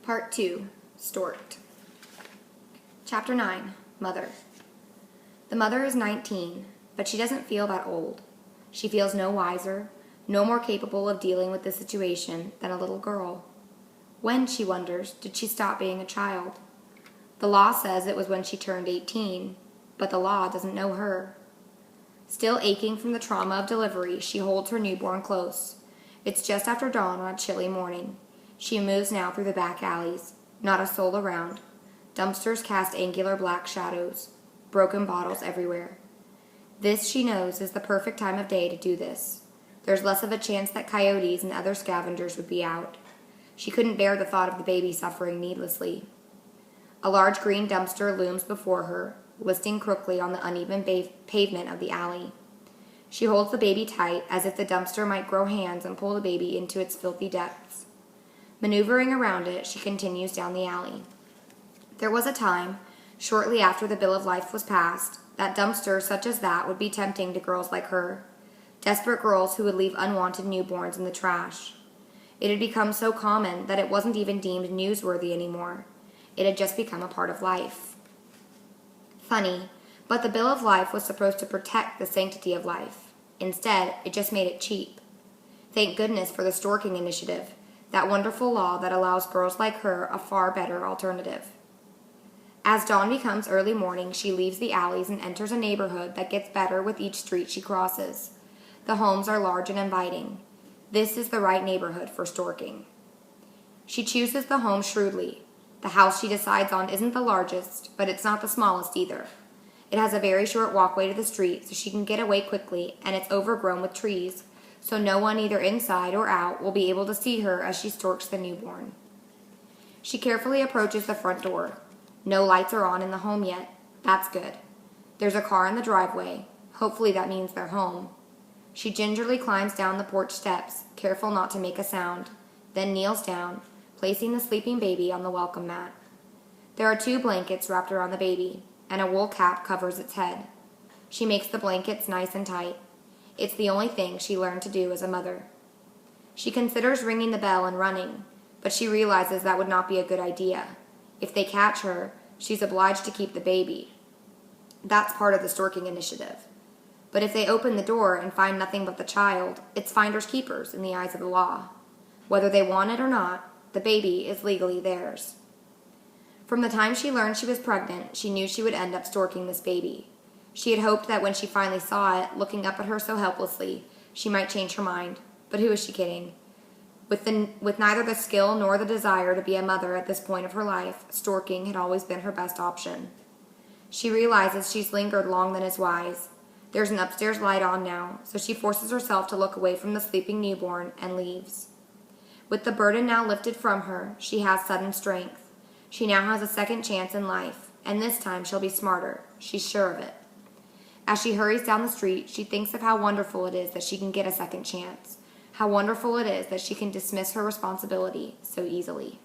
Part 2, Storked. Chapter 9, Mother. The mother is 19, but she doesn't feel that old. She feels no wiser, no more capable of dealing with the situation than a little girl. When, she wonders, did she stop being a child? The law says it was when she turned 18, but the law doesn't know her. Still aching from the trauma of delivery, she holds her newborn close. It's just after dawn on a chilly morning. She moves now through the back alleys. Not a soul around. Dumpsters cast angular black shadows. Broken bottles everywhere. This, she knows, is the perfect time of day to do this. There's less of a chance that coyotes and other scavengers would be out. She couldn't bear the thought of the baby suffering needlessly. A large green dumpster looms before her, listing crookedly on the uneven pavement of the alley. She holds the baby tight, as if the dumpster might grow hands and pull the baby into its filthy depths. Maneuvering around it, she continues down the alley. There was a time, shortly after the Bill of Life was passed, that dumpsters such as that would be tempting to girls like her, desperate girls who would leave unwanted newborns in the trash. It had become so common that it wasn't even deemed newsworthy anymore. It had just become a part of life. Funny, but the Bill of Life was supposed to protect the sanctity of life. Instead, it just made it cheap. Thank goodness for the Storking Initiative, that wonderful law that allows girls like her a far better alternative. As dawn becomes early morning, she leaves the alleys and enters a neighborhood that gets better with each street she crosses. The homes are large and inviting. This is the right neighborhood for storking. She chooses the home shrewdly. The house she decides on isn't the largest, but it's not the smallest either. It has a very short walkway to the street, so she can get away quickly, and it's overgrown with trees, so no one either inside or out will be able to see her as she storks the newborn. She carefully approaches the front door. No lights are on in the home yet. That's good. There's a car in the driveway. Hopefully that means they're home. She gingerly climbs down the porch steps, careful not to make a sound, then kneels down, placing the sleeping baby on the welcome mat. There are 2 blankets wrapped around the baby, and a wool cap covers its head. She makes the blankets nice and tight. It's the only thing she learned to do as a mother. She considers ringing the bell and running, but she realizes that would not be a good idea. If they catch her, she's obliged to keep the baby. That's part of the Storking Initiative. But if they open the door and find nothing but the child, it's finders keepers in the eyes of the law. Whether they want it or not, the baby is legally theirs. From the time she learned she was pregnant, she knew she would end up storking this baby. She had hoped that when she finally saw it, looking up at her so helplessly, she might change her mind. But who is she kidding? With neither the skill nor the desire to be a mother at this point of her life, storking had always been her best option. She realizes she's lingered long than is wise. There's an upstairs light on now, so she forces herself to look away from the sleeping newborn and leaves. With the burden now lifted from her, she has sudden strength. She now has a second chance in life, and this time she'll be smarter. She's sure of it. As she hurries down the street, she thinks of how wonderful it is that she can get a second chance. How wonderful it is that she can dismiss her responsibility so easily.